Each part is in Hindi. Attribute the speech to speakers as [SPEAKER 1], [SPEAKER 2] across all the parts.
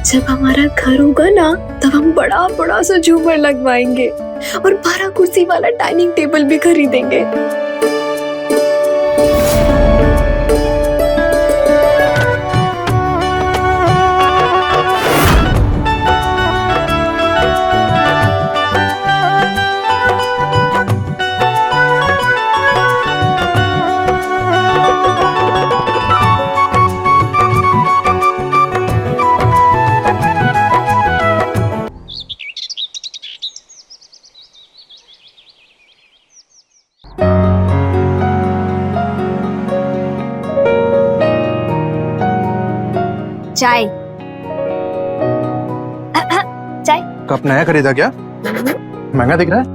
[SPEAKER 1] जब हमारा घर होगा ना तब हम बड़ा बड़ा सा झूमर लगवाएंगे और 12 कुर्सी वाला डाइनिंग टेबल भी खरीदेंगे। चाय चाय
[SPEAKER 2] कप नया खरीदा क्या? महंगा दिख रहा है।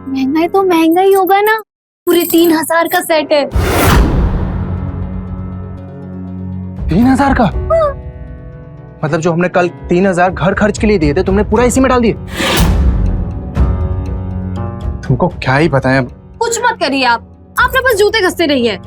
[SPEAKER 1] महंगा है तो महंगा ही होगा ना, पूरे 3000 का सेट है।
[SPEAKER 2] 3000 का? मतलब जो हमने कल 3000 घर खर्च के लिए दिए थे तुमने पूरा इसी में डाल दिए? तुमको क्या ही पता है।
[SPEAKER 1] कुछ मत करिए आप ना बस जूते घसते रहिए।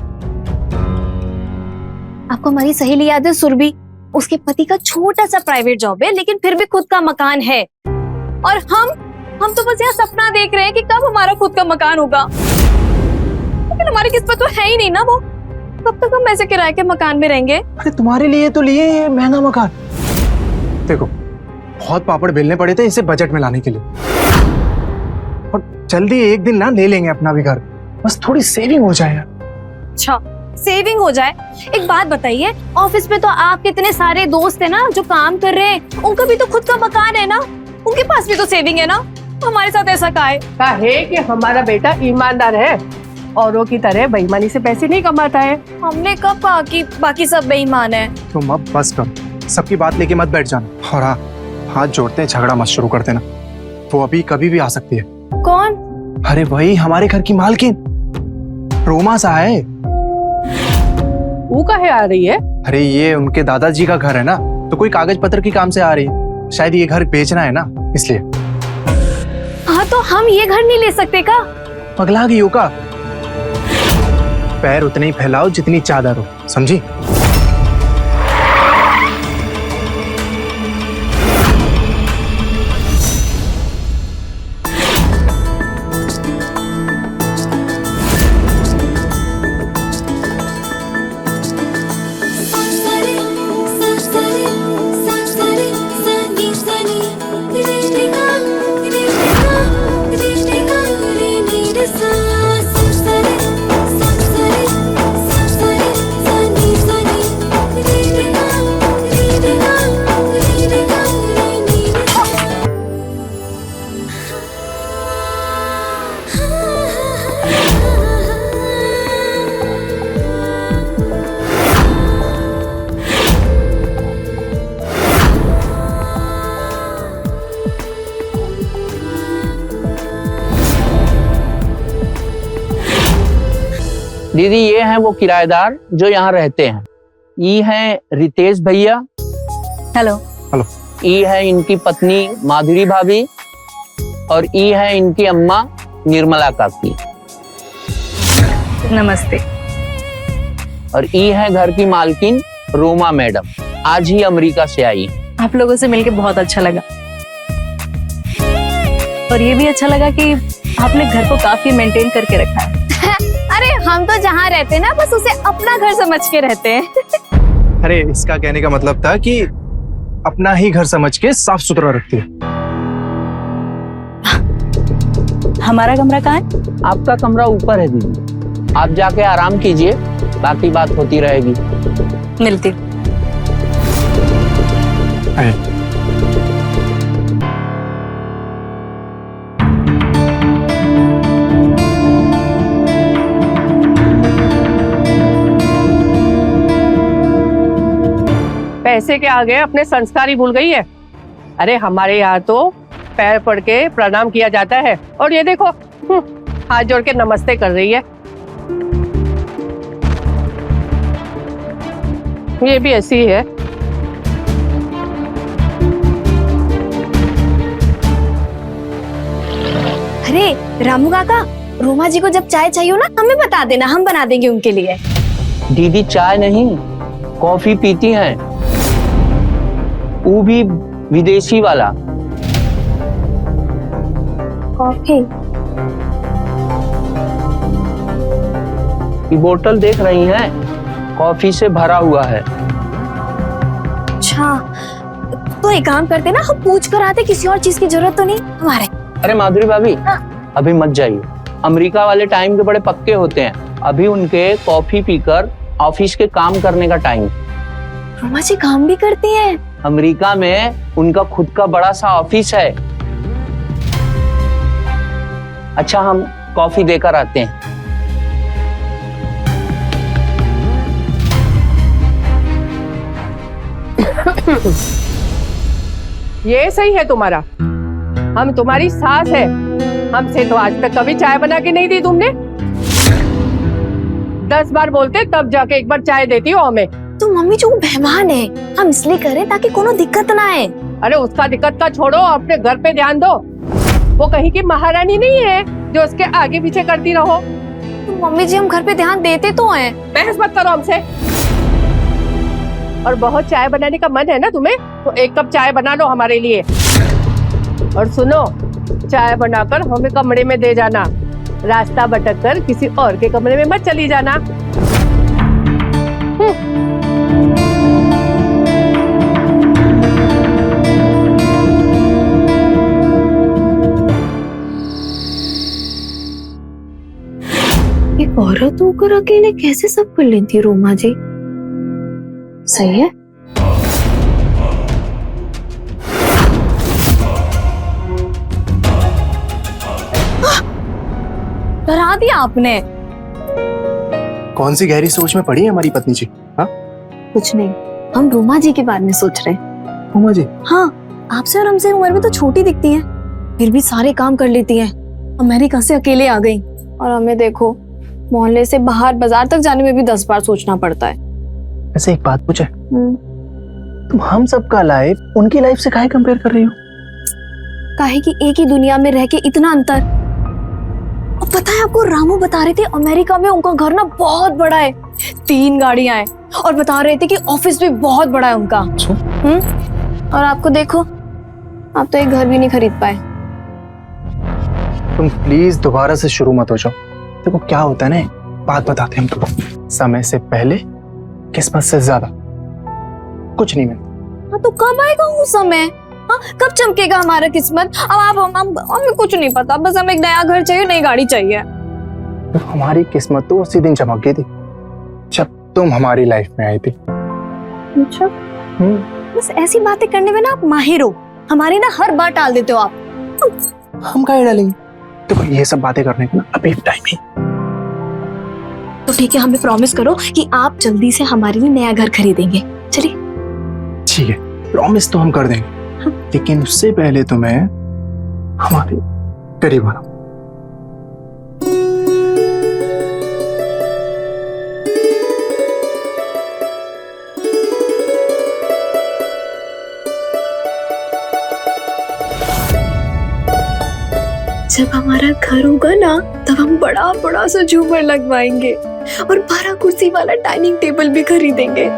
[SPEAKER 1] आपको हमारी सहेली याद है सुरभि? उसके पति का छोटा सा प्राइवेट जॉब है लेकिन फिर भी खुद का मकान है। और हम तो बस यहाँ सपना देख रहे हैं कि कब हमारा खुद का मकान होगा, लेकिन हमारी किस्मत तो है ही नहीं ना वो। कब तक हम ऐसे किराए के मकान में रहेंगे?
[SPEAKER 2] अरे तुम्हारे लिए तो लिए ये महंगा मकान। देखो बहुत पापड़ बेलने पड़े थे इसे बजट में लाने के लिए, और जल्दी एक दिन ना ले लेंगे अपना भी घर, बस थोड़ी सेविंग हो जाए।
[SPEAKER 1] अच्छा सेविंग हो जाए? एक बात बताइए, ऑफिस में तो आपके इतने सारे दोस्त हैं ना जो काम कर रहे हैं, उनका भी तो खुद का मकान है ना, उनके पास भी तो सेविंग है ना। हमारे साथ ऐसा का है
[SPEAKER 3] कि हमारा बेटा ईमानदार है, औरों की तरह बेईमानी से पैसे नहीं कमाता है।
[SPEAKER 1] हमने कब कहा कि बाकी सब बेईमान है?
[SPEAKER 2] तुम अब बस करो, सबकी बात लेके मत बैठ जाना। और हाँ, हाथ जोड़ते हैं झगड़ा मत शुरू कर देना, वो अभी कभी भी आ सकती है।
[SPEAKER 1] कौन?
[SPEAKER 2] अरे वही हमारे घर की मालकिन रोमा सा है।
[SPEAKER 3] वो काहे आ रही है?
[SPEAKER 2] अरे ये उनके दादाजी का घर है ना, तो कोई कागज पत्र की काम से आ रही है, शायद ये घर बेचना है ना इसलिए।
[SPEAKER 1] हाँ तो हम ये घर नहीं ले सकते का?
[SPEAKER 2] पगला गई हो का? पैर उतने ही फैलाओ जितनी चादर हो, समझी?
[SPEAKER 4] दीदी ये हैं वो किराएदार जो यहाँ रहते हैं। ये हैं रितेश भैया।
[SPEAKER 1] हेलो।
[SPEAKER 2] हेलो।
[SPEAKER 4] ये है इनकी पत्नी माधुरी भाभी, और ये है इनकी अम्मा निर्मला काकी।
[SPEAKER 1] नमस्ते।
[SPEAKER 4] और ये है घर की मालकिन रोमा मैडम, आज ही अमेरिका से आई।
[SPEAKER 1] आप लोगों से मिलके बहुत अच्छा लगा, और ये भी अच्छा लगा कि आपने घर को काफी मेंटेन करके रखा है। अरे हम तो जहाँ रहते हैं ना बस उसे अपना घर समझ के रहते हैं।
[SPEAKER 2] अरे इसका कहने का मतलब था कि अपना ही घर समझ के साफ सुथरा रखती है।
[SPEAKER 1] हमारा कमरा कहाँ है?
[SPEAKER 4] आपका कमरा ऊपर है दीदी, आप जाके आराम कीजिए, बाकी बात होती रहेगी।
[SPEAKER 1] मिलती हूँ।
[SPEAKER 3] पैसे के आगे अपने संस्कार ही भूल गई है। अरे हमारे यहाँ तो पैर पड़ के प्रणाम किया जाता है, और ये देखो हाथ जोड़ के नमस्ते कर रही है। ये भी ऐसी ही है।
[SPEAKER 1] अरे रामू काका, रोमा जी को जब चाय चाहिए हो ना हमें बता देना, हम बना देंगे उनके लिए।
[SPEAKER 4] दीदी चाय नहीं कॉफी पीती हैं। वो भी विदेशी वाला।
[SPEAKER 1] कॉफी?
[SPEAKER 4] ये बोतल देख रही हैं, कॉफी से भरा हुआ है।
[SPEAKER 1] अच्छा, तो एक काम करते ना, हम पूछ कर आते, किसी और चीज की जरूरत तो नहीं हमारे।
[SPEAKER 4] अरे माधुरी भाभी, अभी मत जाइए। अमेरिका वाले टाइम के बड़े पक्के होते हैं, अभी उनके कॉफी पीकर ऑफिस के काम करने का टाइम।
[SPEAKER 1] रोमा जी काम भी करती हैं?
[SPEAKER 4] अमेरिका में उनका खुद का बड़ा सा ऑफिस है। अच्छा, हम कॉफी देकर आते हैं।
[SPEAKER 3] ये सही है तुम्हारा, हम तुम्हारी सास है, हमसे तो आज तक कभी चाय बना के नहीं दी तुमने। 10 बार बोलते तब जाके एक बार चाय देती हो हमें।
[SPEAKER 1] तो मम्मी जो मेहमान है, हम इसलिए करें ताकि कोनो दिक्कत ना आए।
[SPEAKER 3] अरे उसका दिक्कत का छोड़ो, अपने घर पे ध्यान दो। वो कहीं की महारानी नहीं है जो उसके आगे पीछे करती रहो।
[SPEAKER 1] तो मम्मी जी हम घर पे ध्यान देते तो हैं।
[SPEAKER 3] बहस मत करो हमसे। और बहुत चाय बनाने का मन है ना तुम्हें, तो 1 कप चाय बना लो हमारे लिए। और सुनो, चाय बनाकर हमें कमरे में दे जाना, रास्ता भटक कर किसी और के कमरे में मत चली जाना।
[SPEAKER 1] एक औरत होकर अकेले कैसे सब कर लेती है रोमा जी? सही है। डरा दिया आपने।
[SPEAKER 2] कौन सी गहरी सोच में पड़ी है हमारी पत्नी जी? हाँ,
[SPEAKER 1] कुछ नहीं, हम रोमा जी के बारे में सोच रहे हैं।
[SPEAKER 2] रोमा जी?
[SPEAKER 1] हाँ, आपसे और हमसे उम्र में तो छोटी दिखती हैं, फिर भी सारे काम कर लेती हैं। अमेरिका से अकेले आ गई, और हमें देखो मोहल्ले से बाहर बाजार तक जाने में भी 10 बार सोचना पड़ता है।
[SPEAKER 2] ऐसे एक बात पूछे, तुम हम सबका लाइफ उनकी लाइफ से काहे कंपेयर कर रही हो?
[SPEAKER 1] काहे कि एक ही दुनिया में रह के इतना अंतर। और पता है आपको, रामू बता रहे थे अमेरिका में उनका घर ना बहुत बड़ा है, 3 गाड़ियां हैं, और बता रहे थे कि ऑफिस भी बहुत बड़ा है उनका। और आपको देखो, आप तो एक घर भी नहीं खरीद पाए।
[SPEAKER 2] तुम प्लीज दोबारा से शुरू मत हो जाओ। देखो क्या होता है ना, बात बताते हैं हम तुमको, समय से पहले किस्मत से ज्यादा कुछ नहीं मिलता।
[SPEAKER 1] हाँ, तो कब आएगा वो समय? हाँ, कब चमकेगा हमारा किस्मत? अब आप हमें कुछ नहीं पता, बस हमें एक नया घर चाहिए, नई गाड़ी चाहिए।
[SPEAKER 2] तो हमारी किस्मत तो उसी दिन चमक गई थी जब तुम हमारी लाइफ में आई थी।
[SPEAKER 1] अच्छा, बस ऐसी बातें करने में ना आप माहिर हो, हमारी ना हर बार टाल देते हो आप।
[SPEAKER 2] हम काहे डालेंगे? देखो ये सब बातें करने का ना अभी टाइम ही।
[SPEAKER 1] तो ठीक है, हमें प्रॉमिस करो कि आप जल्दी से हमारे लिए नया घर खरीदेंगे। चलिए।
[SPEAKER 2] ठीक है, प्रॉमिस तो हम कर देंगे, लेकिन उससे पहले तुम्हें हमारे करीब आना।
[SPEAKER 1] जब हमारा घर होगा ना, तब हम बड़ा बड़ा सा झूमर लगवाएंगे और 12 कुर्सी वाला डाइनिंग टेबल भी खरीदेंगे।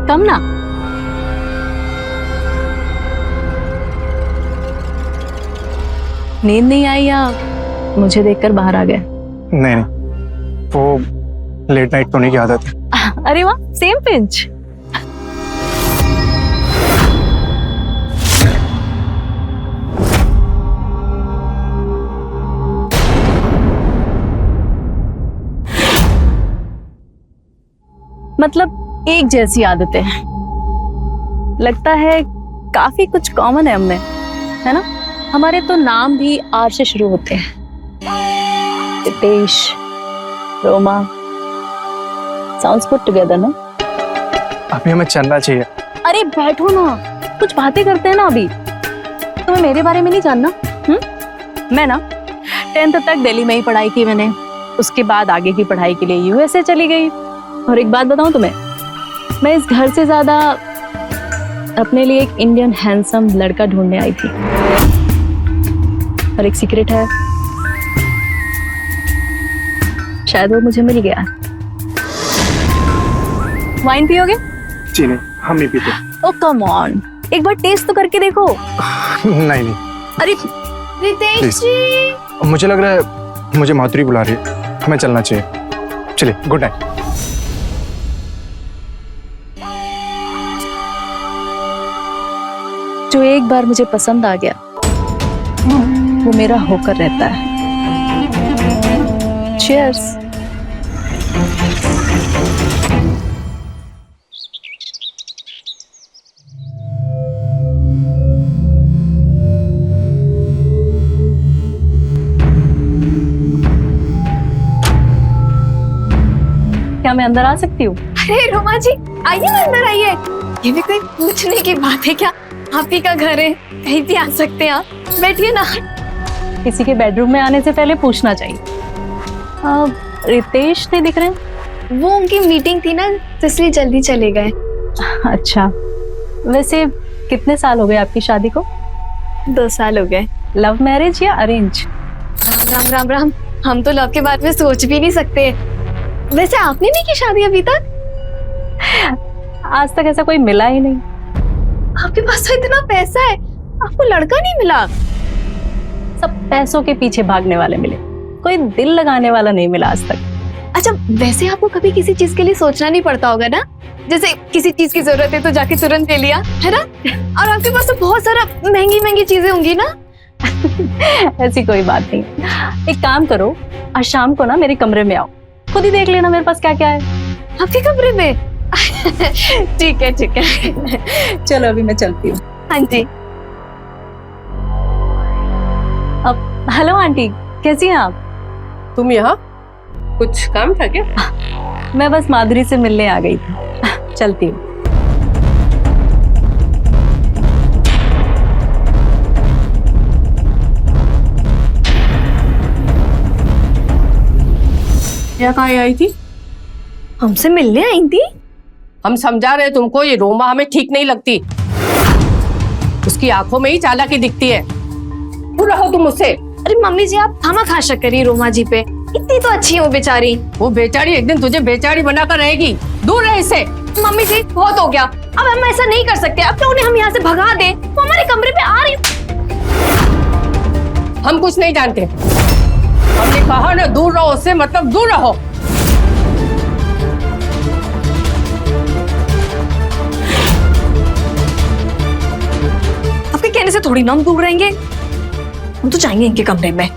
[SPEAKER 1] कम ना, नींद नहीं आई या मुझे देखकर बाहर आ गए?
[SPEAKER 2] नहीं, वो लेट नाइट सोने की आदत है।
[SPEAKER 1] अरे वाह, सेम पिंच। मतलब एक जैसी आदतें हैं। लगता है काफी कुछ कॉमन है हमने, है ना? हमारे तो नाम भी आर से शुरू होते हैं। Hitesh,
[SPEAKER 5] Roma, sounds put together ना?
[SPEAKER 2] अभी हमें चलना चाहिए।
[SPEAKER 5] अरे बैठो ना, कुछ बातें करते हैं ना अभी। तुम्हें मेरे बारे में नहीं जानना? मैं ना 10th तक दिल्ली में ही पढ़ाई की मैंने। उसके बाद आगे की पढ़ाई के लिए यूएसए चली गई। और एक बात बताऊं तुम्हें, मैं इस घर से ज्यादा अपने लिए एक इंडियन हैंडसम लड़का ढूंढने आई थी। और एक सीक्रेट है, शायद वो मुझे मिल गया। वाइन पियोगे?
[SPEAKER 2] जी नहीं, हम नहीं पीते।
[SPEAKER 5] ओ कम ऑन, एक बार टेस्ट तो करके देखो।
[SPEAKER 2] नहीं नहीं,
[SPEAKER 5] अरे
[SPEAKER 1] रितेश
[SPEAKER 2] Please.
[SPEAKER 1] जी,
[SPEAKER 2] मुझे लग रहा है मुझे माधुरी बुला रही है, हमें चलना चाहिए। चलिए, गुड नाइट।
[SPEAKER 5] जो एक बार मुझे पसंद आ गया वो मेरा होकर रहता है। Cheers. क्या मैं अंदर आ सकती हूँ?
[SPEAKER 1] अरे रोमा जी, आइए ना, अंदर आइए। ये भी कोई पूछने की बात है क्या? आप ही का घर है, कहीं भी आ सकते हैं आप। बैठिए ना।
[SPEAKER 5] किसी के बेडरूम में आने से पहले पूछना चाहिए। रितेश नहीं दिख रहे हैं?
[SPEAKER 1] वो उनकी मीटिंग थी ना, तो इसलिए जल्दी चले गए।
[SPEAKER 5] अच्छा, वैसे कितने साल हो गए आपकी शादी को?
[SPEAKER 1] 2 साल हो गए।
[SPEAKER 5] लव मैरिज या अरेंज?
[SPEAKER 1] राम राम राम, हम तो लव के बारे में सोच भी नहीं सकते। वैसे आपने नहीं की शादी अभी तक?
[SPEAKER 5] आज तक ऐसा कोई मिला ही नहीं।
[SPEAKER 1] आपके पास तो इतना पैसा है, आपको लड़का नहीं मिला?
[SPEAKER 5] सब पैसों के पीछे भागने वाले मिले, कोई दिल लगाने वाला नहीं मिला आज तक।
[SPEAKER 1] अच्छा, वैसे आपको कभी किसी चीज के लिए सोचना नहीं पड़ता होगा ना? जैसे किसी चीज की जरूरत है तो जाके तुरंत ले लिया, है ना? और आपके पास तो बहुत सारा महंगी महंगी चीजें होंगी ना?
[SPEAKER 5] ऐसी कोई बात नहीं। एक काम करो, आज शाम को ना मेरे कमरे में आओ, खुद ही देख लेना मेरे पास क्या क्या है।
[SPEAKER 1] आपके कमरे में? ठीक है ठीक है।
[SPEAKER 5] चलो अभी मैं चलती हूँ।
[SPEAKER 1] हाँ जी।
[SPEAKER 5] अब हेलो आंटी, कैसी हैं आप?
[SPEAKER 3] तुम यहाँ कुछ काम था क्या?
[SPEAKER 5] मैं बस माधुरी से मिलने आ गई थी, चलती हूँ।
[SPEAKER 3] क्या कहाँ आई थी?
[SPEAKER 1] हमसे मिलने आई थी?
[SPEAKER 3] हम समझा रहे तुमको, ये रोमा हमें ठीक नहीं लगती। उसकी आंखों में ही चालाकी दिखती है। दूर रहो तुम मुझसे।
[SPEAKER 1] अरे मम्मी जी, आप खामा शक करिए रोमा जी पे। इतनी तो अच्छी हो बेचारी।
[SPEAKER 3] वो बेचारी एक दिन तुझे बेचारी बनाकर रहेगी। दूर रहे इससे।
[SPEAKER 1] मम्मी जी, बहुत हो गया, अब हम ऐसा नहीं कर सकते। अब तो उन्हें हम यहाँ से भगा दें, वो हमारे कमरे पे आ रही।
[SPEAKER 3] हम कुछ नहीं जानते। हमने कहा ना दूर रहो उससे, मतलब दूर रहो।
[SPEAKER 1] आपके कहने से थोड़ी ना हम दूर रहेंगे, हम तो जाएंगे इनके कमरे में।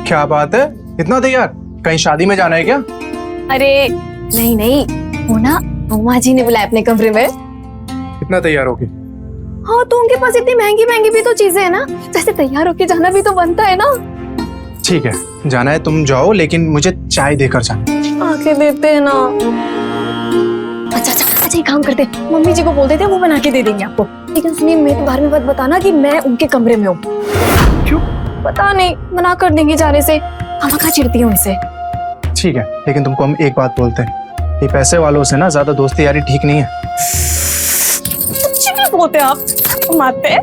[SPEAKER 2] क्या बात है, इतना तैयार? कहीं शादी में जाना है क्या?
[SPEAKER 1] अरे नहीं नहीं, वो ना रोमा जी ने बुलाया अपने कमरे में।
[SPEAKER 2] इतना तैयार होगी?
[SPEAKER 1] हाँ, तो उनके पास इतनी महंगी महंगी भी तो चीजें है ना, जैसे तैयार होके जाना भी तो बनता है ना।
[SPEAKER 2] ठीक है, जाना है तुम जाओ, लेकिन मुझे चाय देकर जाना।
[SPEAKER 1] आके देते हैं ना। अच्छा अच्छा अच्छा, एक काम करते हैं, मम्मी जी को बोल देते हैं, वो बना के दे देंगे आपको। लेकिन सुनिए, मेरे बारे में मत बताना कि मैं उनके कमरे में हूँ।
[SPEAKER 2] क्यों?
[SPEAKER 1] पता नहीं, मना कर देंगे जाने से। हम कहाँ चिढ़ती हूँ उनसे।
[SPEAKER 2] ठीक है, लेकिन तुमको हम एक बात बोलते हैं, ये पैसे वालों से ना ज्यादा दोस्ती यारी ठीक नहीं है।
[SPEAKER 1] सच्ची में बोलते हैं आप? मारते हैं।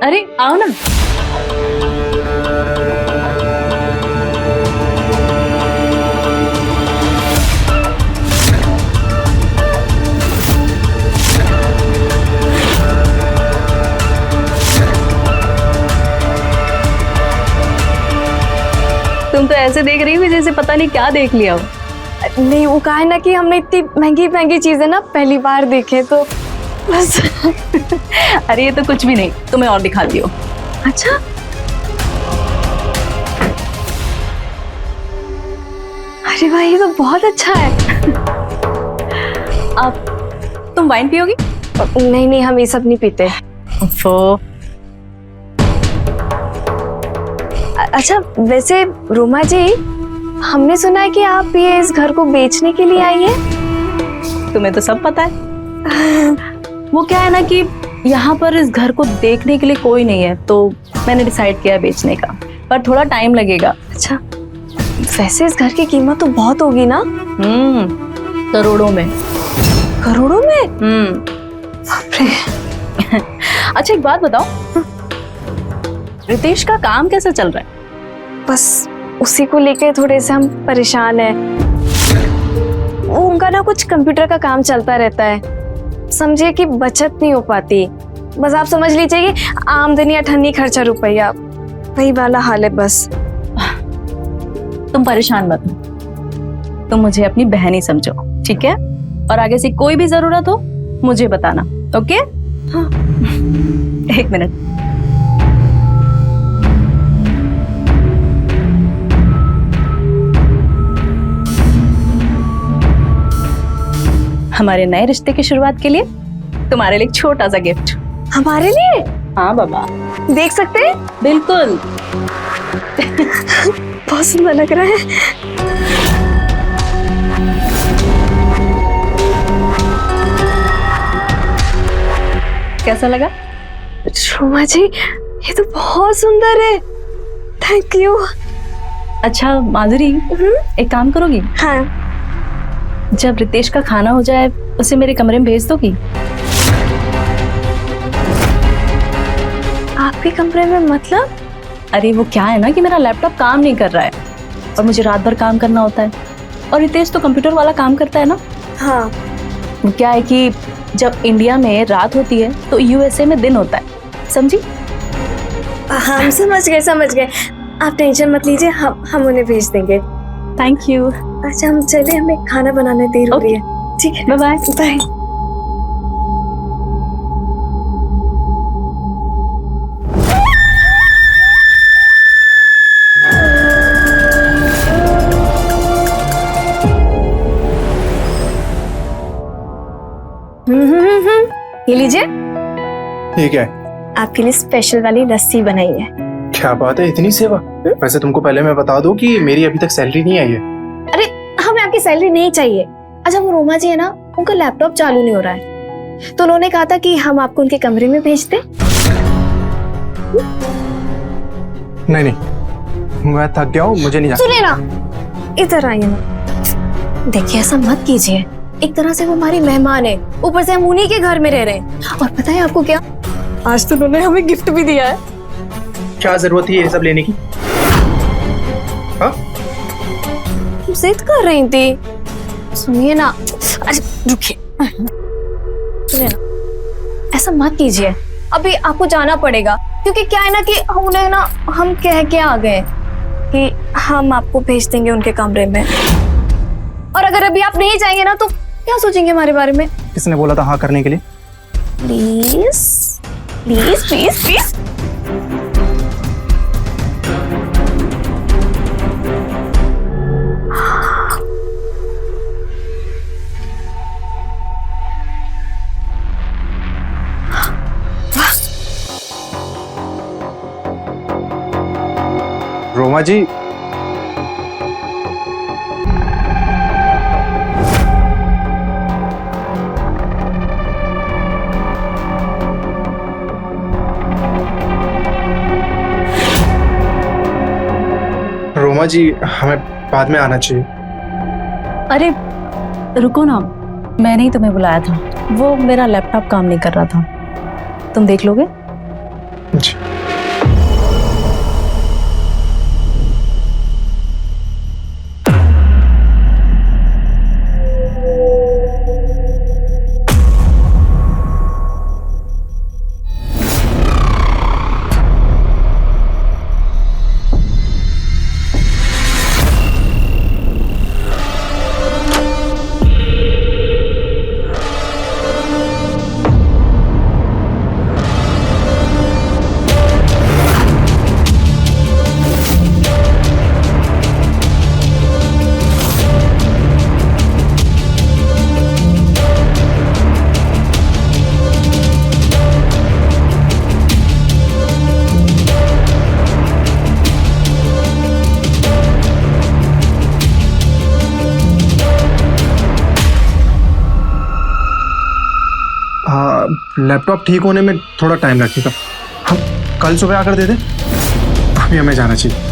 [SPEAKER 5] अरे आओ ना। तुम तो ऐसे देख रही हो जैसे पता नहीं क्या देख लिया हो।
[SPEAKER 1] नहीं, वो कहा है ना कि हमने इतनी महंगी महंगी चीजें ना पहली बार देखे, तो बस।
[SPEAKER 5] अरे ये तो कुछ भी नहीं, तुम्हें और दिखाती हो।
[SPEAKER 1] अच्छा, अरे वाह, ये तो बहुत अच्छा है।
[SPEAKER 5] आप तुम वाइन पियोगी?
[SPEAKER 1] नहीं नहीं, हम ये सब नहीं पीते।
[SPEAKER 5] वो
[SPEAKER 1] अच्छा वैसे रोमा जी, हमने सुना है कि आप ये इस घर को बेचने के लिए आई है।
[SPEAKER 5] तुम्हें तो सब पता है। वो क्या है ना कि यहाँ पर इस घर को देखने के लिए कोई नहीं है, तो मैंने डिसाइड किया बेचने का, पर थोड़ा टाइम लगेगा।
[SPEAKER 1] अच्छा, वैसे इस घर की कीमत तो बहुत होगी ना?
[SPEAKER 5] करोड़ों में।
[SPEAKER 1] करोड़ों में?
[SPEAKER 5] बाप रे। अच्छा एक बात बताओ, रितेश का काम कैसा चल रहा है?
[SPEAKER 1] बस उसी को लेकर थोड़े से हम परेशान हैं। उनका ना कुछ कंप्यूटर का काम चलता रहता है, समझिए कि बचत नहीं हो पाती। बस आप समझ लीजिए कि आमदनी अठन्नी खर्चा रुपया, वही वाला हाल है बस।
[SPEAKER 5] तुम परेशान मत हो, तुम मुझे अपनी बहन ही समझो, ठीक है? और आगे से कोई भी जरूरत हो मुझे बताना, ओके?
[SPEAKER 1] हाँ।
[SPEAKER 5] एक मिनट। हमारे नए रिश्ते की शुरुआत के लिए तुम्हारे लिए एक छोटा सा गिफ्ट।
[SPEAKER 1] हमारे लिए?
[SPEAKER 5] हाँ बाबा,
[SPEAKER 1] देख सकते हैं?
[SPEAKER 5] बिल्कुल।
[SPEAKER 1] बहुत सुंदर लग रहा है।
[SPEAKER 5] कैसा लगा?
[SPEAKER 1] रोमा जी, ये तो बहुत सुंदर है। Thank you.
[SPEAKER 5] अच्छा माधुरी, एक काम करोगी?
[SPEAKER 1] हाँ।
[SPEAKER 5] जब रितेश का खाना हो जाए उसे मेरे कमरे में भेज दोगी?
[SPEAKER 1] आपके कमरे में मतलब?
[SPEAKER 5] अरे वो क्या है ना कि मेरा लैपटॉप काम नहीं कर रहा है और मुझे रात भर काम करना होता है, और रितेश तो कंप्यूटर वाला काम करता है ना।
[SPEAKER 1] हाँ।
[SPEAKER 5] वो क्या है कि जब इंडिया में रात होती है तो यूएसए में दिन होता है, समझी?
[SPEAKER 1] हम समझ गए। आप टेंशन मत लीजिए, हम उन्हें भेज देंगे।
[SPEAKER 5] Thank you.
[SPEAKER 1] अच्छा हम चले, हमें खाना बनाने देर हो रही है। ठीक है,
[SPEAKER 5] बाय बाय।
[SPEAKER 1] बाय। ये लीजिए,
[SPEAKER 2] ये क्या है?
[SPEAKER 1] आपके लिए स्पेशल वाली लस्सी बनाई है।
[SPEAKER 2] क्या बात है, इतनी सेवा? वैसे तुमको पहले मैं बता दूं कि मेरी अभी तक सैलरी नहीं आई है।
[SPEAKER 1] अरे हमें आपकी सैलरी नहीं चाहिए। अच्छा वो रोमा जी है ना, उनका लैपटॉप चालू नहीं हो रहा है, तो उन्होंने कहा था कि हम आपको उनके कमरे में भेज दें।
[SPEAKER 2] नहीं, मैं थक गया हूँ, मुझे नहीं जाना।
[SPEAKER 1] सुनिए ना, इधर आइए ना। देखिए ऐसा मत कीजिए, एक तरह से वो हमारी मेहमान है, ऊपर से हम उन्हीं के घर में रह रहे हैं। और पता है आपको क्या, आज तो उन्होंने हमें गिफ्ट भी दिया है।
[SPEAKER 2] क्या जरूरत है ये सब लेने की? हाँ?
[SPEAKER 1] तुम जिद कर रही थी। सुनिए ना, अच्छा रुकिए, सुनिए ना, ऐसा मत कीजिए, अभी आपको जाना पड़ेगा, क्योंकि क्या है ना कि उन्हें ना हम कह के आ गए कि हम आपको भेज देंगे उनके कमरे में, और अगर अभी आप नहीं जाएंगे ना तो क्या सोचेंगे हमारे बारे में?
[SPEAKER 2] किसने बोला था हाँ करने के लिए?
[SPEAKER 1] Please please please please.
[SPEAKER 2] Roma ji, Roma ji हमें बाद में आना चाहिए।
[SPEAKER 5] अरे रुको ना, मैंने ही तुम्हें बुलाया था, वो मेरा लैपटॉप काम नहीं कर रहा था, तुम देख लोगे?
[SPEAKER 2] जी। लैपटॉप ठीक होने में थोड़ा टाइम लगेगा। हम कल सुबह आकर दे दें। अभी हमें जाना चाहिए।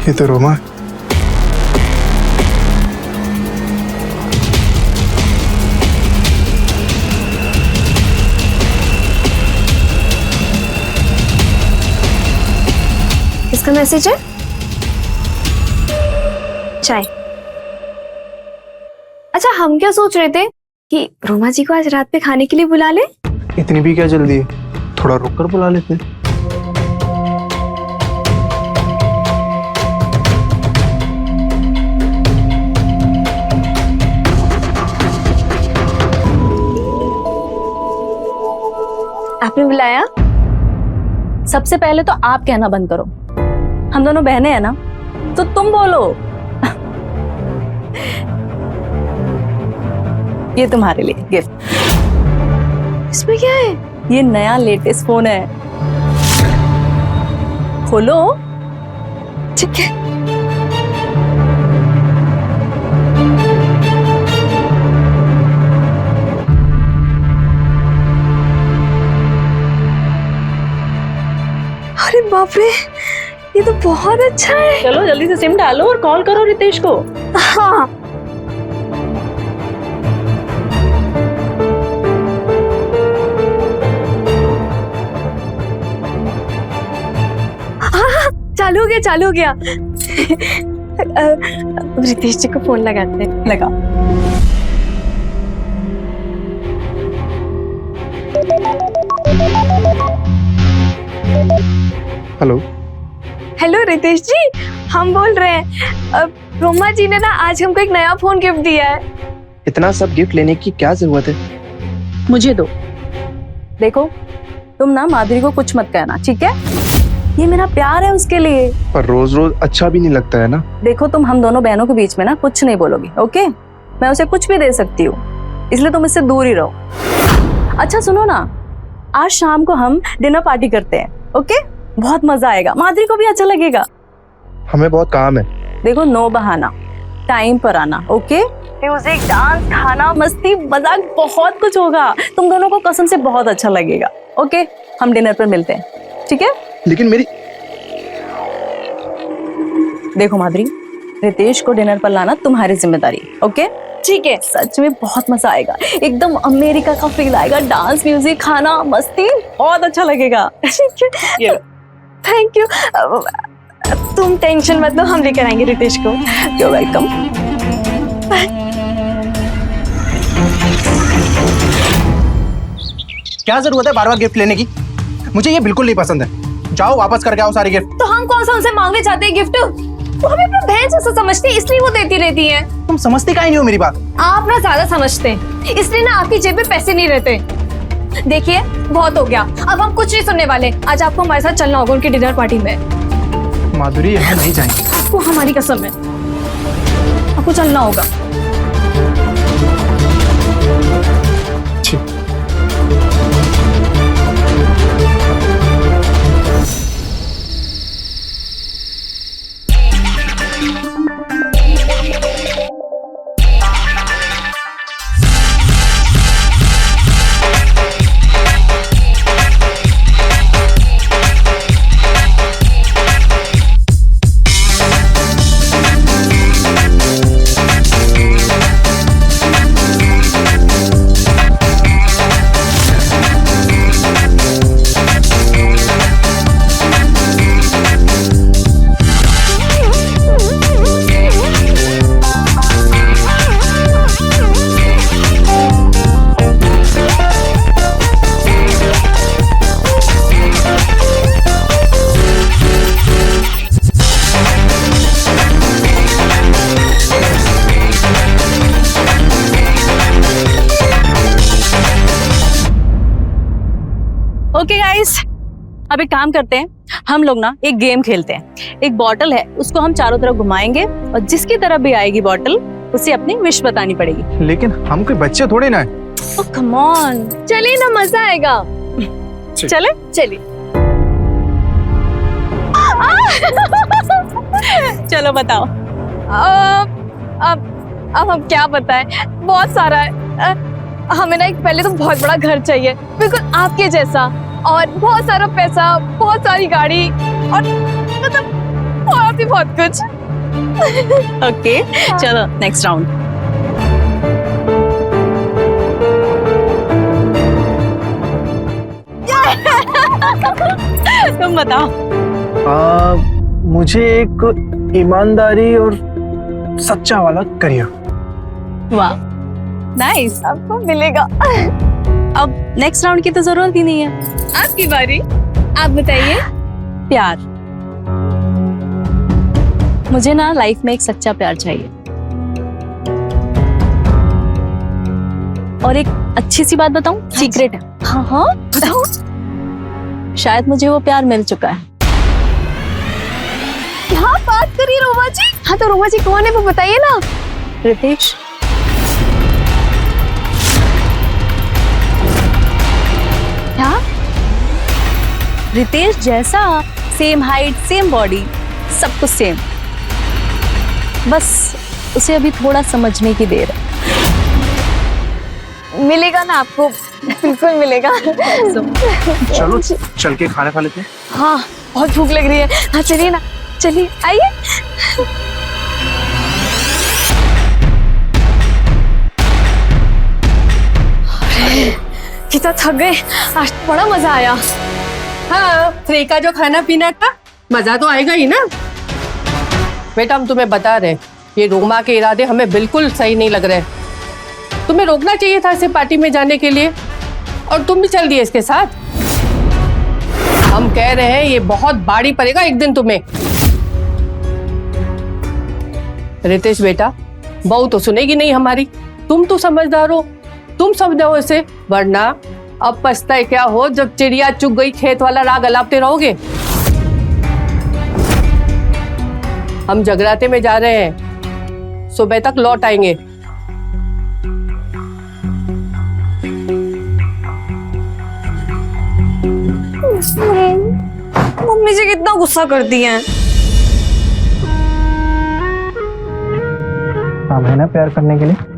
[SPEAKER 2] ये तो रोमा।
[SPEAKER 1] इसका मैसेज है। चाय। अच्छा, हम क्या सोच रहे थे कि रोमा जी को आज रात पे खाने के लिए बुला ले।
[SPEAKER 2] इतनी भी क्या जल्दी है, थोड़ा रुक कर बुला लेते हैं।
[SPEAKER 1] आपने बुलाया?
[SPEAKER 5] सबसे पहले तो आप कहना बंद करो। हम दोनों बहनें हैं ना, तो तुम बोलो। ये तुम्हारे लिए गिफ्ट।
[SPEAKER 1] इसमें क्या है?
[SPEAKER 5] ये नया लेटेस्ट फोन है, खोलो।
[SPEAKER 1] ठीक है। अरे बाप रे, ये तो बहुत अच्छा है।
[SPEAKER 5] चलो जल्दी से सिम डालो और कॉल करो रितेश को।
[SPEAKER 1] हाँ। हाँ, चालू हो गया, चालू हो गया। रितेश जी को फोन लगाते हैं।
[SPEAKER 5] लगा।
[SPEAKER 2] हेलो।
[SPEAKER 1] हेलो रितेश जी, हम बोल रहे हैं। रोमा जी ने ना आज हमको एक नया फोन गिफ्ट दिया है।
[SPEAKER 2] इतना सब गिफ्ट लेने की क्या जरूरत है?
[SPEAKER 5] मुझे दो। देखो, तुम ना माधुरी को कुछ मत कहना, ठीक है? ये मेरा प्यार है उसके लिए।
[SPEAKER 2] पर रोज रोज अच्छा भी नहीं लगता है ना।
[SPEAKER 5] देखो, तुम हम दोनों बहनों के बीच में ना कुछ नहीं बोलोगी, ओके? मैं उसे कुछ भी दे सकती हूँ, इसलिए तुम इससे दूर ही रहो। अच्छा सुनो ना, आज शाम को हम डिनर पार्टी करते हैं, ओके? बहुत मजा आएगा, माधुरी को भी अच्छा लगेगा।
[SPEAKER 2] हमें बहुत काम है।
[SPEAKER 5] देखो, नो बहाना, टाइम पर आना, ओके? म्यूजिक, डांस, खाना, मस्ती, मजाक, बहुत कुछ होगा। तुम दोनों को कसम से बहुत अच्छा लगेगा, ओके? हम डिनर पर मिलते हैं, ठीक है?
[SPEAKER 2] लेकिन मेरी
[SPEAKER 5] देखो माधुरी, रितेश को डिनर पर लाना तुम्हारी जिम्मेदारी, ओके? ठीक है। सच में बहुत मजा आएगा, एकदम अमेरिका का फील आएगा। डांस, म्यूजिक, खाना, मस्ती, बहुत अच्छा लगेगा।
[SPEAKER 1] ठीक है, थैंक यू। तुम टेंशन मत लो, हम लेकर आएंगे रितेश को।
[SPEAKER 5] You welcome.
[SPEAKER 2] क्या जरूरत है बार बार गिफ्ट लेने की? मुझे ये बिल्कुल नहीं पसंद है। जाओ वापस करके आओ सारे गिफ्ट।
[SPEAKER 1] तो हम कौन सा उनसे मांगने चाहते हैं गिफ्ट? वो हमें अपना बहन जैसा समझती है, इसलिए वो देती रहती है।
[SPEAKER 2] तुम समझती काहे नहीं हो मेरी बात?
[SPEAKER 1] आप ना ज्यादा समझते हैं, इसलिए ना आपकी जेब में पैसे नहीं रहते। देखिए, बहुत हो गया, अब हम कुछ नहीं सुनने वाले। आज आपको हमारे साथ चलना होगा उनकी डिनर पार्टी में।
[SPEAKER 2] माधुरी, यहाँ नहीं जाएंगे।
[SPEAKER 1] आपको हमारी कसम है, आपको चलना होगा।
[SPEAKER 2] ठीक।
[SPEAKER 5] ओके गाइस, अब एक काम करते हैं, हम लोग ना एक गेम खेलते हैं। एक बॉटल है, उसको हम चारों तरफ घुमाएंगे और जिसकी तरफ भी आएगी बॉटल उसे अपनी विश बतानी पड़ेगी।
[SPEAKER 2] लेकिन हम कोई बच्चे थोड़े ना है।
[SPEAKER 5] ओह कम ऑन,
[SPEAKER 1] चलिए ना, मजा आएगा।
[SPEAKER 5] चले
[SPEAKER 1] चलिए।
[SPEAKER 5] चलो बताओ।
[SPEAKER 1] अब हम क्या बताएं, बहुत सारा है। हमें ना एक पहले तो बहुत बड़ा घर चाहिए, बिल्कुल आपके जैसा, और बहुत सारा पैसा, बहुत सारी गाड़ी, और मतलब और भी बहुत कुछ।
[SPEAKER 5] ओके चलो नेक्स्ट राउंड। तुम बताओ।
[SPEAKER 2] मुझे एक ईमानदारी और सच्चा वाला करियर।
[SPEAKER 5] वाह नाइस।
[SPEAKER 1] आपको मिलेगा।
[SPEAKER 5] अब नेक्स्ट राउंड की तो जरूरत ही नहीं है।
[SPEAKER 1] आपकी बारी, आप बताइए।
[SPEAKER 5] प्यार, मुझे ना लाइफ में एक सच्चा प्यार चाहिए, और एक अच्छी सी बात बताऊं, सीक्रेट है।
[SPEAKER 1] हाँ हाँ बताओ।
[SPEAKER 5] शायद मुझे वो प्यार मिल चुका है।
[SPEAKER 1] क्या बात करी रोमा जी? हाँ तो रोमा जी कौन है वो बताइए ना।
[SPEAKER 5] रितेश।
[SPEAKER 1] क्या?
[SPEAKER 5] रितेश जैसा, सेम हाइट, सेम बॉडी, सब कुछ सेम, बस उसे अभी थोड़ा समझने की देर है।
[SPEAKER 1] मिलेगा ना आपको, बिल्कुल मिलेगा।
[SPEAKER 2] चलो चल के खाना खा लेते हैं।
[SPEAKER 1] हाँ बहुत भूख लग रही है। हाँ चलिए ना, चलिए आइए। कितना थक गए, आज तो बड़ा मजा आया।
[SPEAKER 3] हाँ, फ्री का जो खाना पीना था, मजा तो आएगा ही ना। बेटा हम तुम्हें बता रहे, ये रोमा के इरादे हमें बिल्कुल सही नहीं लग रहे। तुम्हें रोकना चाहिए था इसे पार्टी में जाने के लिए, और तुम भी चल दिए इसके साथ। हम कह रहे हैं ये बहुत भारी पड़ेगा एक दिन तुम्हें। रितेश बेटा, बहू तो सुनेगी नहीं हमारी, तुम तो समझदार हो, तुम समझाओ इसे, वरना अब पछताए क्या हो जब चिड़िया चुग गई खेत वाला राग अलापते रहोगे। हम जगराते में जा रहे हैं, सुबह तक लौट आएंगे।
[SPEAKER 1] मम्मी जी कितना गुस्सा करती हैं।
[SPEAKER 2] काम है ना प्यार करने के लिए।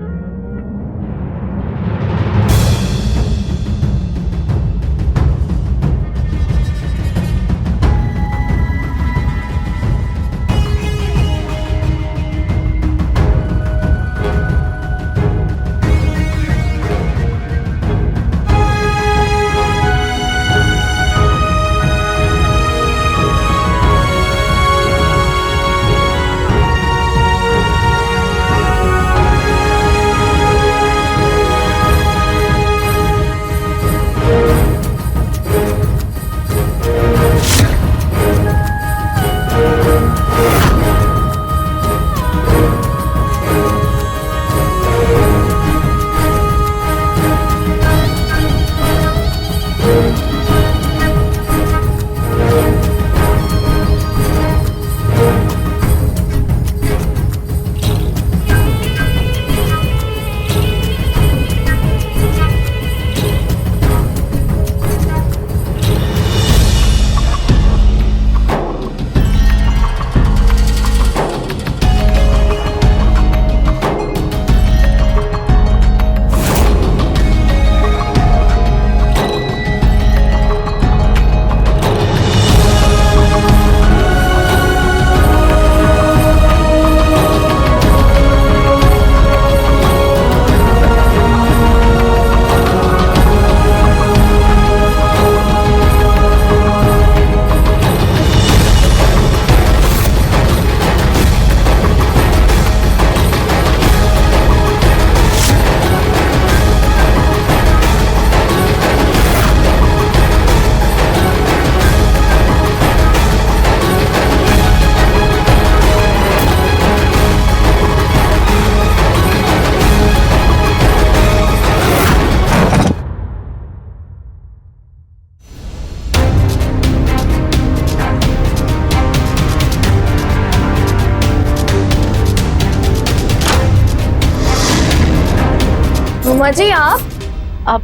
[SPEAKER 1] रुमा जी आप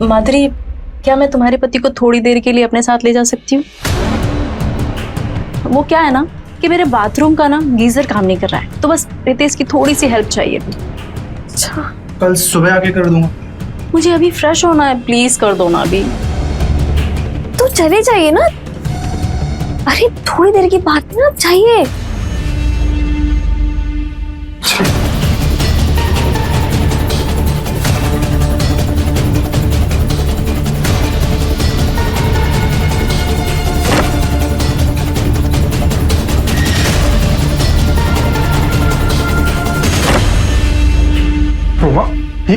[SPEAKER 5] माधुरी, क्या मैं तुम्हारे पति को थोड़ी देर के लिए अपने साथ ले जा सकती हूँ? वो क्या है ना कि मेरे बाथरूम का ना गीजर काम नहीं कर रहा है, तो बस रितेश की थोड़ी सी हेल्प चाहिए।
[SPEAKER 1] अच्छा
[SPEAKER 2] कल सुबह आके कर दूंगा।
[SPEAKER 5] मुझे अभी फ्रेश होना है, प्लीज कर दो ना अभी।
[SPEAKER 1] तो चले जाइए ना। अरे थोड़ी देर की बात है ना, आप जाइए।
[SPEAKER 2] रोमा, ये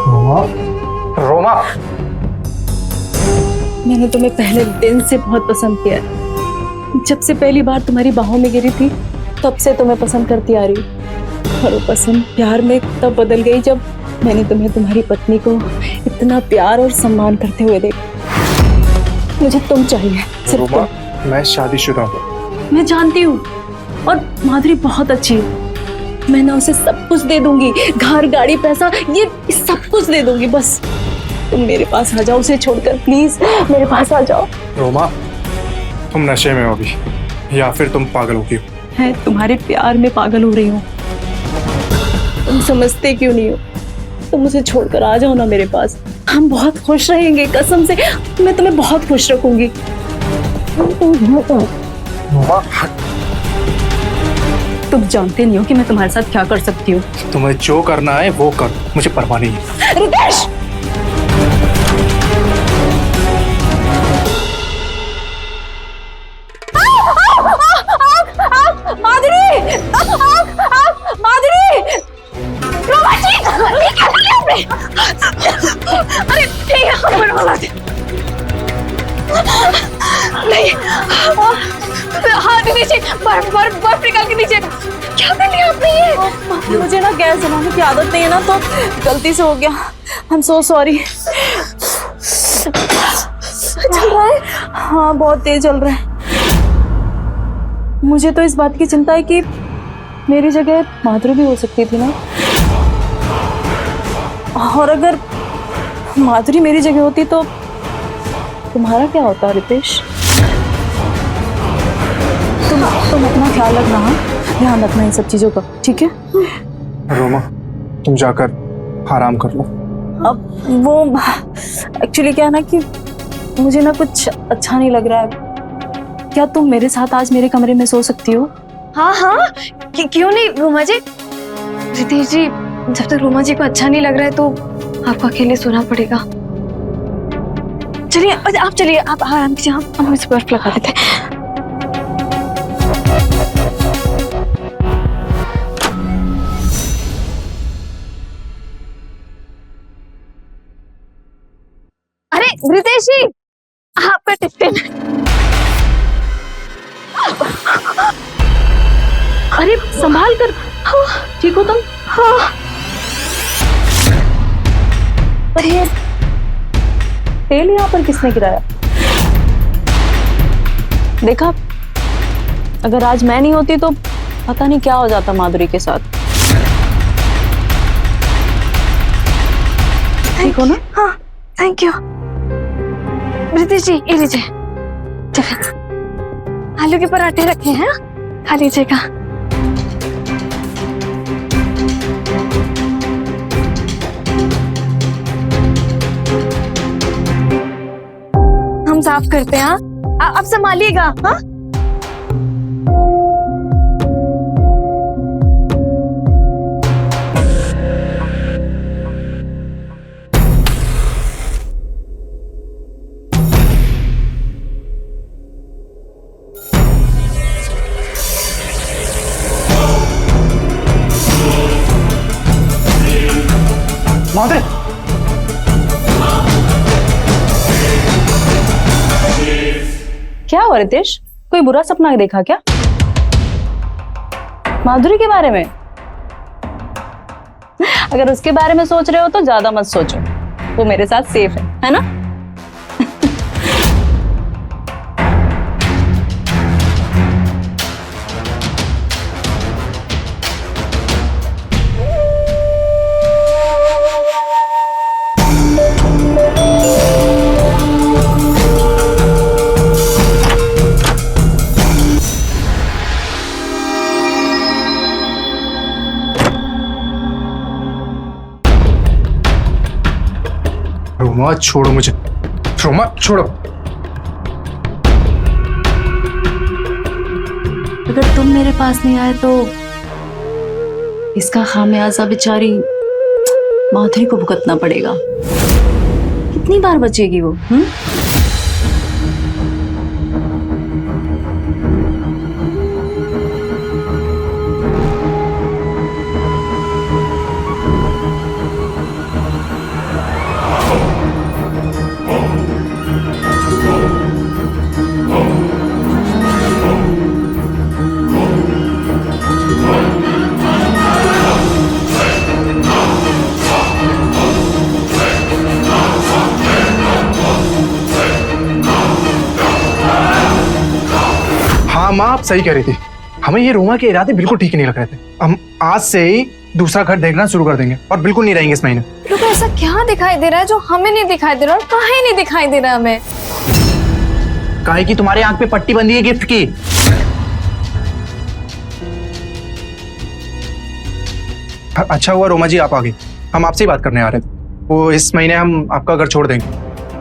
[SPEAKER 2] रोमा, रोमा,
[SPEAKER 5] मैंने तुम्हें पहले दिन से बहुत पसंद किया है। जब से पहली बार तुम्हारी बाहों में गिरी थी तब से तुम्हें पसंद करती आ रही हूँ। और वो पसंद प्यार में तब बदल गई जब मैंने तुम्हें तुम्हारी पत्नी को इतना प्यार और सम्मान करते हुए देखा। मुझे तुम चाहिए, सिर्फ
[SPEAKER 2] रोमा,
[SPEAKER 5] तुम।
[SPEAKER 2] मैं शादीशुदा हूँ।
[SPEAKER 5] मैं जानती हूँ, और माधुरी बहुत अच्छी है। मैं ना उसे सब कुछ दे दूंगी, घर, गाड़ी, पैसा, ये सब कुछ दे दूंगी। बस तुम मेरे पास आ जाओ, उसे छोड़कर प्लीज मेरे पास आ जाओ।
[SPEAKER 2] रोमा, तुम नशे में हो अभी, या फिर तुम पागल हो गई हो?
[SPEAKER 5] मैं तुम्हारे प्यार में पागल हो रही हूँ। तुम समझते क्यों नहीं हो? तुम उसे छोड़कर आ जाओ ना मेरे पास, हम बहुत खुश रहेंगे। कसम से मैं तुम्हें बहुत खुश रखूंगी।
[SPEAKER 2] रोमा,
[SPEAKER 5] तुम जानते नहीं हो कि मैं तुम्हारे साथ क्या कर सकती हूँ।
[SPEAKER 2] तुम्हें जो करना है वो कर, मुझे परवाह नहीं है।
[SPEAKER 5] रितेश! माधुरी! माधुरी! रोमा जी! ये क्या कर लिया आपने? अरे ठीक है, ऊपर वाला दे। नहीं, हाथ नीचे, बर्फ निकाल के नीचे। क्या कर लिया आपने ये? मुझे ना गैस जलाने की आदत नहीं है ना, तो गलती से हो गया। I am so sorry. चल रहा है? हाँ, बहुत तेज चल रहा है। मुझे तो इस बात की चिंता है कि मेरी जगह माधुरी भी हो सकती थी ना, और अगर माधुरी मेरी जगह होती तो तुम्हारा क्या होता रितेश? तुम अपना ख्याल रखना, हाँ? ध्यान रखना इन सब चीजों का, ठीक है?
[SPEAKER 2] रोमा, तुम जाकर आराम कर लो।
[SPEAKER 5] अब वो एक्चुअली क्या है ना कि मुझे ना कुछ अच्छा नहीं लग रहा है। क्या तुम मेरे साथ आज मेरे कमरे में सो सकती हो?
[SPEAKER 1] हाँ हाँ, क्यों नहीं रुमा जी। रितेश जी, जब तक रुमा जी को अच्छा नहीं लग रहा है तो आपको अकेले सोना पड़ेगा। चलिए आप चलिए, आप आराम कीजिए, हम इस बर्फ लगा देते हैं। अरे रितेश जी, आपका टिफिन।
[SPEAKER 5] अरे संभाल कर, ठीक हो तुम?
[SPEAKER 1] हाँ।
[SPEAKER 5] अरे तेल यहाँ पर किसने गिराया? देखा, अगर आज मैं नहीं होती तो पता नहीं क्या हो जाता माधुरी के साथ। ठीक हो ना?
[SPEAKER 1] हाँ, थैंक यू। रितेश जी, ये लीजिए टिफिन। आलू के पराठे रखे हैं, खा लीजिएगा। हम साफ करते हैं। हाँ, आप संभालिएगा। हाँ,
[SPEAKER 2] माधुरी,
[SPEAKER 5] क्या हुआ रितेश? कोई बुरा सपना देखा क्या माधुरी के बारे में? अगर उसके बारे में सोच रहे हो तो ज्यादा मत सोचो, वो मेरे साथ सेफ है ना?
[SPEAKER 2] रोमा छोड़ो मुझे, रोमा छोड़ो।
[SPEAKER 5] अगर तुम मेरे पास नहीं आए तो इसका खामियाजा बेचारी माधुरी को भुगतना पड़ेगा। कितनी बार बचेगी वो?
[SPEAKER 2] हाँ माँ, आप सही कह रही थी। हमें ये रोमा के इरादे बिल्कुल ठीक नहीं लग रहे थे। हम आज से ही दूसरा घर देखना शुरू कर देंगे और बिल्कुल नहीं रहेंगे इस महीने।
[SPEAKER 1] लोग ऐसा क्या दिखाई दे रहा है जो हमें नहीं दिखाई दे रहा और काहे नहीं दिखाई दे रहा हमें?
[SPEAKER 4] काहे की तुम्हारे आंख पे पट्टी बंधी है गिफ्ट की?
[SPEAKER 2] अच्छा हुआ रोमा जी आप आ गई, हम आपसे ही बात करने आ रहे थे। वो इस महीने हम आपका घर छोड़ देंगे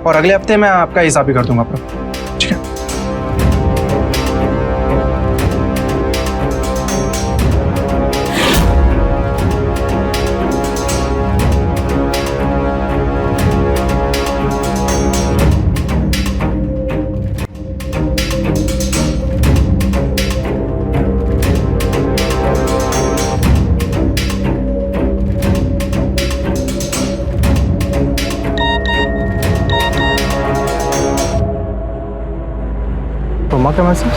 [SPEAKER 2] और अगले हफ्ते मैं आपका हिसाब भी कर दूंगा आपका, ठीक है? रोमा का मैसेज?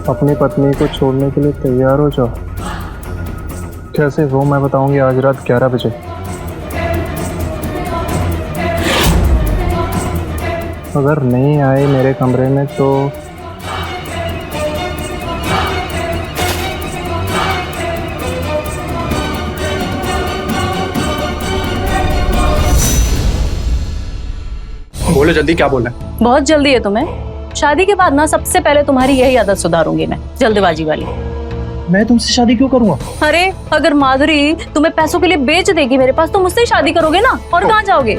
[SPEAKER 2] अपनी पत्नी को छोड़ने के लिए तैयार हो जाओ। कैसे वो मैं बताऊंगी आज रात 11 बजे। अगर नहीं आए मेरे कमरे में तो बोलो जल्दी, क्या बोलना है?
[SPEAKER 5] बहुत जल्दी है तुम्हें। शादी के बाद ना सबसे पहले तुम्हारी यही आदत सुधारूंगी मैं, जल्दबाजी वाली।
[SPEAKER 2] मैं तुमसे शादी क्यों करूंगा?
[SPEAKER 5] अरे अगर माधुरी तुम्हें पैसों के लिए बेच देगी मेरे पास तो मुझसे ही शादी करोगे ना, और कहाँ जाओगे?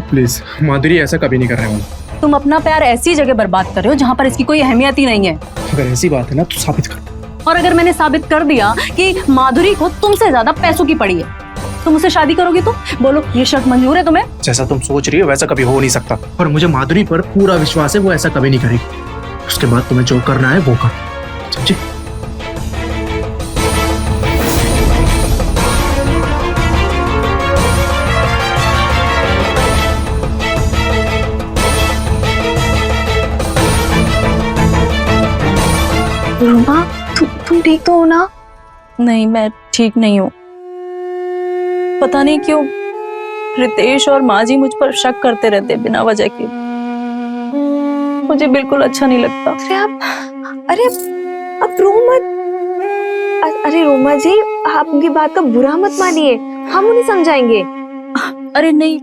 [SPEAKER 2] प्लीज माधुरी, ऐसा कभी नहीं कर रहे वाला।
[SPEAKER 5] तुम अपना प्यार ऐसी जगह बर्बाद कर रहे हो जहाँ पर इसकी कोई अहमियत ही नहीं है।
[SPEAKER 2] अगर ऐसी बात है ना तो साबित कर।
[SPEAKER 5] और अगर मैंने साबित कर दिया कि माधुरी को तुमसे ज्यादा पैसों की पड़ी है तो मुझसे शादी करोगी? तो बोलो, ये शर्त मंजूर है तुम्हें?
[SPEAKER 2] जैसा तुम सोच रही हो वैसा कभी हो नहीं सकता, और मुझे माधुरी पर पूरा विश्वास है, वो ऐसा कभी नहीं करेगी। उसके बाद तुम्हें जो करना है वो कर, समझी?
[SPEAKER 1] रोमा, तुम ठीक तो हो ना?
[SPEAKER 5] नहीं, मैं ठीक नहीं हूँ। पता नहीं क्यों रितेश और माँ जी मुझ पर शक करते रहते बिना वजह के। मुझे बिल्कुल अच्छा नहीं लगता।
[SPEAKER 1] अरे अब रो मत। अरे रोमा जी, आप उनकी बात का बुरा मत मानिए, हम उन्हें समझाएंगे।
[SPEAKER 5] अरे नहीं,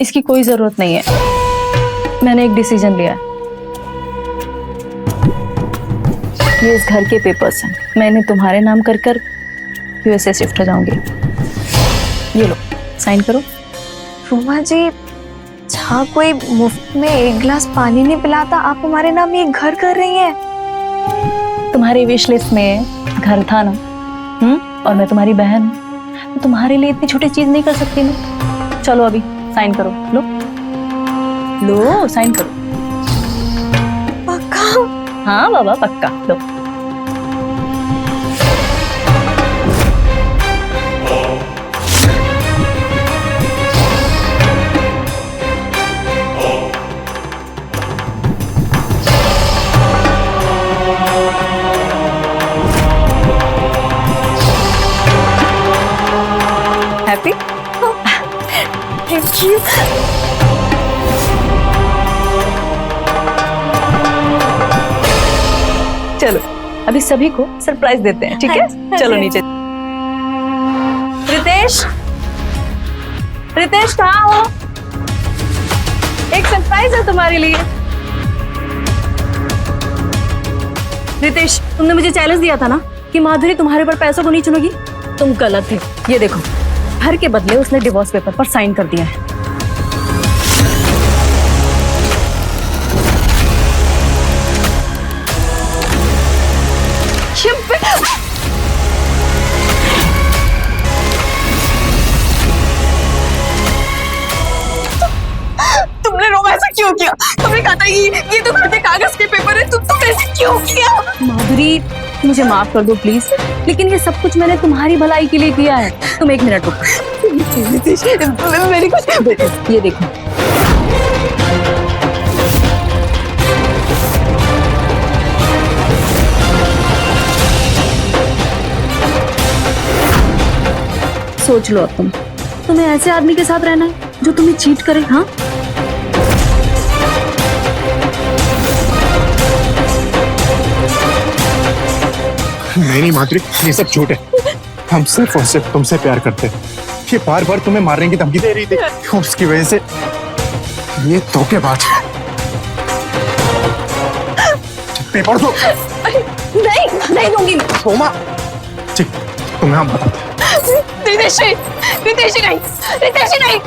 [SPEAKER 5] इसकी कोई जरूरत नहीं है। मैंने एक डिसीजन लिया है। ये इस घर के पेपर्स हैं, मैं इन्हें तुम्हारे नाम कर कर यूएसए शिफ्ट हो जाऊंगी। ये लो, साइन करो।
[SPEAKER 1] रोमा जी, जहाँ कोई मुफ्त में एक गिलास पानी नहीं पिलाता, आप हमारे नाम ये घर कर रही हैं।
[SPEAKER 5] तुम्हारी विश लिस्ट में घर था ना, और मैं तुम्हारी बहन हूँ, तो तुम्हारे लिए इतनी छोटी चीज नहीं कर सकती मैं। चलो अभी साइन करो। लो लो, साइन करो।
[SPEAKER 1] पक्का?
[SPEAKER 5] हाँ बाबा, पक्का। लो।
[SPEAKER 1] हैप्पी? Thank you.
[SPEAKER 5] चलो अभी सभी को सरप्राइज देते हैं, ठीक है? चलो नीचे। रितेश, रितेश कहाँ हो? एक सरप्राइज है तुम्हारे लिए। रितेश, तुमने मुझे चैलेंज दिया था ना कि माधुरी तुम्हारे पर पैसों को नहीं चुनेगी, तुम गलत थे। ये देखो, घर के बदले उसने डिवोर्स पेपर पर साइन कर दिया है।
[SPEAKER 1] तुमने रोमा ऐसा क्यों किया? तुमने कहा था ये तो घर के कागज के पेपर है, तुम ऐसे क्यों किया?
[SPEAKER 5] माधुरी, मुझे माफ कर दो प्लीज, लेकिन ये सब कुछ मैंने तुम्हारी भलाई के लिए किया है। तुम एक मिनट रुको।
[SPEAKER 1] मेरी कुछ
[SPEAKER 5] ये देखो, सोच लो अब तुम्हें ऐसे आदमी के साथ रहना है जो तुम्हें चीट करे? हाँ,
[SPEAKER 2] नहीं माधुरी, ये सब झूठ है। हम सिर्फ और सिर्फ तुमसे प्यार करते हैं। ये बार बार तुम्हें मारने की धमकी दे रही थी, उसकी वजह से ये धोखेबाज। पेपर दो।
[SPEAKER 1] नहीं दूंगी।
[SPEAKER 2] रोमा, ठीक, तुम्हें हम बताते हैं।
[SPEAKER 1] रितेश नहीं।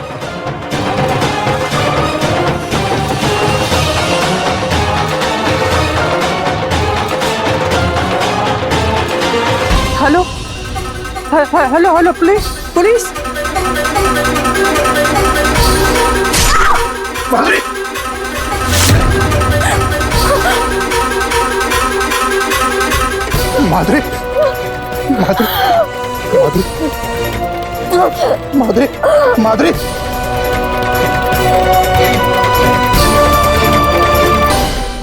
[SPEAKER 3] Hello hello hello, police.
[SPEAKER 2] Madhuri, Madhuri, Madhuri, Madhuri,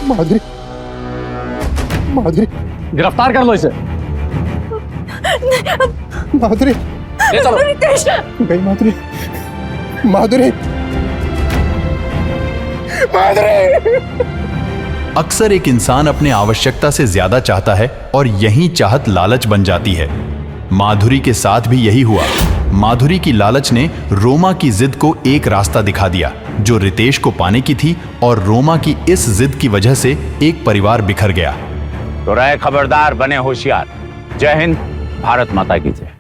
[SPEAKER 2] Madhuri, Madhuri,
[SPEAKER 4] गिरफ्तार कर लो इसे।
[SPEAKER 2] माधुरी,
[SPEAKER 4] ले चलो।
[SPEAKER 2] गई माधुरी, माधुरी, माधुरी।
[SPEAKER 6] अक्सर एक इंसान अपने आवश्यकता से ज्यादा चाहता है और यही चाहत लालच बन जाती है। माधुरी के साथ भी यही हुआ। माधुरी की लालच ने रोमा की जिद को एक रास्ता दिखा दिया जो रितेश को पाने की थी, और रोमा की इस जिद की वजह से एक परिवार बिखर गया।
[SPEAKER 7] तो रहे खबरदार, बने होशियार। जय हिंद, भारत माता की जय।